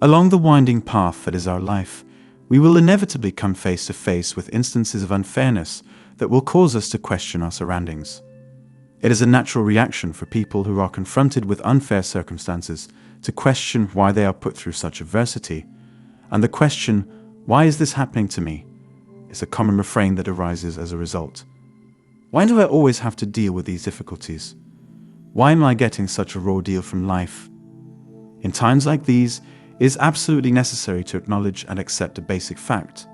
Along the winding path that is our life, we will inevitably come face to face with instances of unfairness that will cause us to question our surroundings. It is a natural reaction for people who are confronted with unfair circumstances to question why they are put through such adversity, and the question, "Why is this happening to me?" is a common refrain that arises as a result. Why do I always have to deal with these difficulties? Why am I getting such a raw deal from life? In times like these, it is absolutely necessary to acknowledge and accept a basic fact,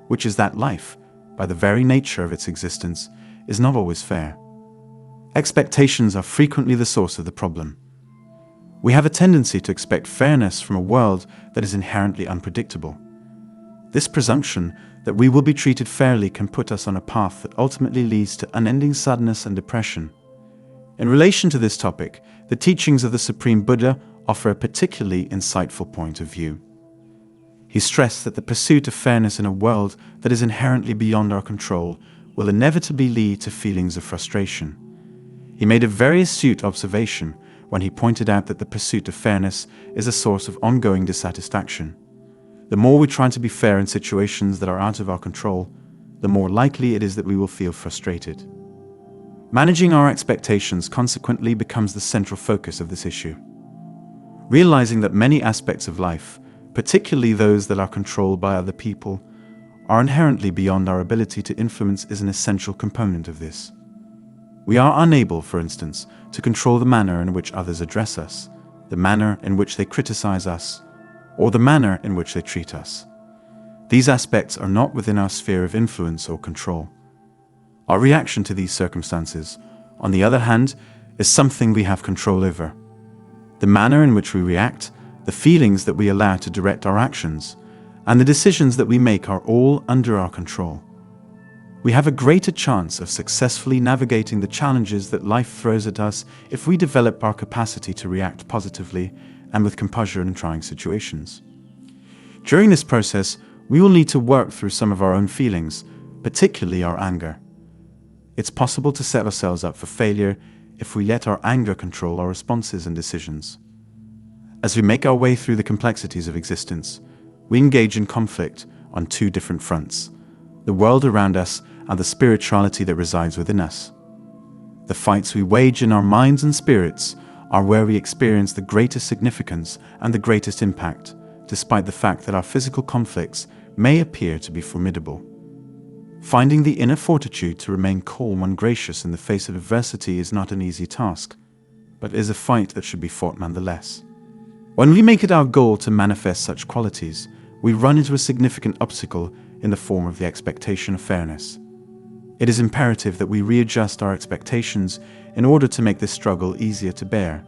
which is that life, by the very nature of its existence, is not always fair. Expectations are frequently the source of the problem. We have a tendency to expect fairness from a world that is inherently unpredictable. This presumption that we will be treated fairly can put us on a path that ultimately leads to unending sadness and depression. In relation to this topic, the teachings of the Supreme Buddha offer a particularly insightful point of view. He stressed that the pursuit of fairness in a world that is inherently beyond our control will inevitably lead to feelings of frustration. He made a very astute observation when he pointed out that the pursuit of fairness is a source of ongoing dissatisfaction. The more we try to be fair in situations that are out of our control, the more likely it is that we will feel frustrated. Managing our expectations consequently becomes the central focus of this issue. Realizing that many aspects of life, particularly those that are controlled by other people, are inherently beyond our ability to influence is an essential component of this. We are unable, for instance, to control the manner in which others address us, the manner in which they criticize us, or the manner in which they treat us. These aspects are not within our sphere of influence or control. Our reaction to these circumstances, on the other hand, is something we have control over. The manner in which we react, the feelings that we allow to direct our actions, and the decisions that we make are all under our control. We have a greater chance of successfully navigating the challenges that life throws at us if we develop our capacity to react positively and with composure in trying situations. During this process, we will need to work through some of our own feelings, particularly our anger. It's possible to set ourselves up for failure if we let our anger control our responses and decisions. As we make our way through the complexities of existence, we engage in conflict on two different fronts: the world around us and the spirituality that resides within us. The fights we wage in our minds and spirits are where we experience the greatest significance and the greatest impact, despite the fact that our physical conflicts may appear to be formidable. Finding the inner fortitude to remain calm and gracious in the face of adversity is not an easy task, but is a fight that should be fought nonetheless. When we make it our goal to manifest such qualities, we run into a significant obstacle in the form of the expectation of fairness. It is imperative that we readjust our expectations in order to make this struggle easier to bear.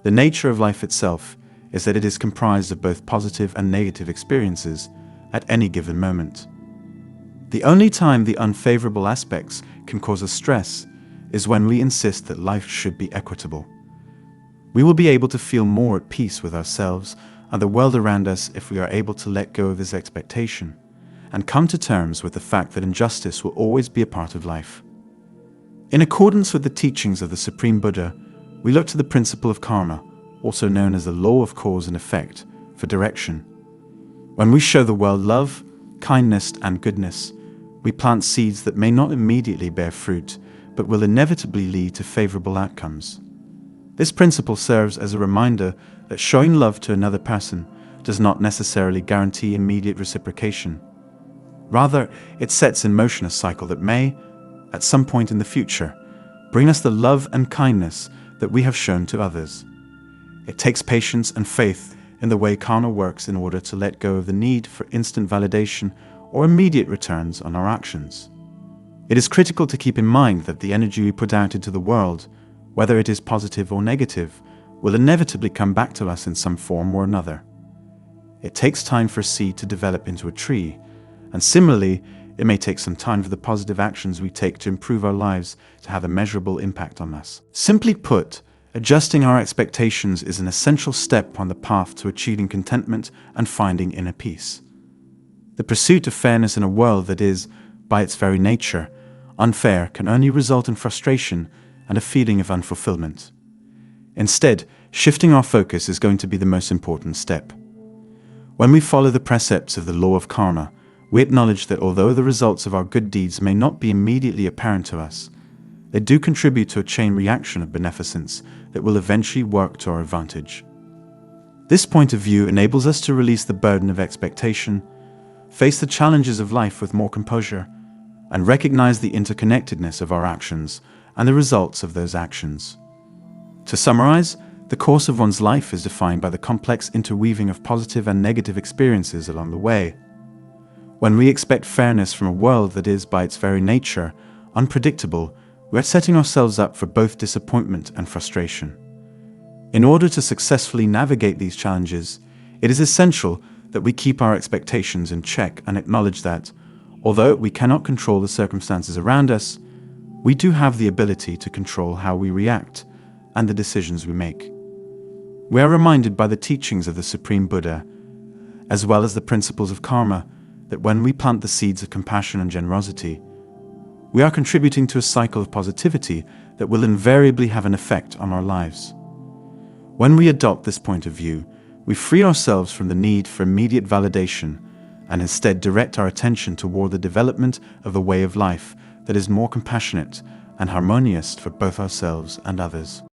The nature of life itself is that it is comprised of both positive and negative experiences at any given moment. The only time the unfavorable aspects can cause us stress is when we insist that life should be equitable. We will be able to feel more at peace with ourselves and the world around us if we are able to let go of this expectation and come to terms with the fact that injustice will always be a part of life. In accordance with the teachings of the Supreme Buddha, we look to the principle of karma, also known as the law of cause and effect, for direction. When we show the world love, kindness, and goodness, we plant seeds that may not immediately bear fruit, but will inevitably lead to favorable outcomes. This principle serves as a reminder that showing love to another person does not necessarily guarantee immediate reciprocation. Rather, it sets in motion a cycle that may, at some point in the future, bring us the love and kindness that we have shown to others. It takes patience and faith in the way karma works in order to let go of the need for instant validation or immediate returns on our actions. It is critical to keep in mind that the energy we put out into the world, whether it is positive or negative, will inevitably come back to us in some form or another. It takes time for a seed to develop into a tree, and similarly, it may take some time for the positive actions we take to improve our lives to have a measurable impact on us. Simply put, adjusting our expectations is an essential step on the path to achieving contentment and finding inner peace. The pursuit of fairness in a world that is, by its very nature, unfair can only result in frustration and a feeling of unfulfillment. Instead, shifting our focus is going to be the most important step. When we follow the precepts of the law of karma, we acknowledge that although the results of our good deeds may not be immediately apparent to us, they do contribute to a chain reaction of beneficence that will eventually work to our advantage. This point of view enables us to release the burden of expectation, face the challenges of life with more composure, and recognize the interconnectedness of our actions and the results of those actions. To summarize, the course of one's life is defined by the complex interweaving of positive and negative experiences along the way. When we expect fairness from a world that is, by its very nature, unpredictable, we are setting ourselves up for both disappointment and frustration. In order to successfully navigate these challenges, it is essential that we keep our expectations in check and acknowledge that, although we cannot control the circumstances around us, we do have the ability to control how we react and the decisions we make. We are reminded by the teachings of the Supreme Buddha, as well as the principles of karma, that when we plant the seeds of compassion and generosity, we are contributing to a cycle of positivity that will invariably have an effect on our lives. When we adopt this point of view, we free ourselves from the need for immediate validation and instead direct our attention toward the development of a way of life that is more compassionate and harmonious for both ourselves and others.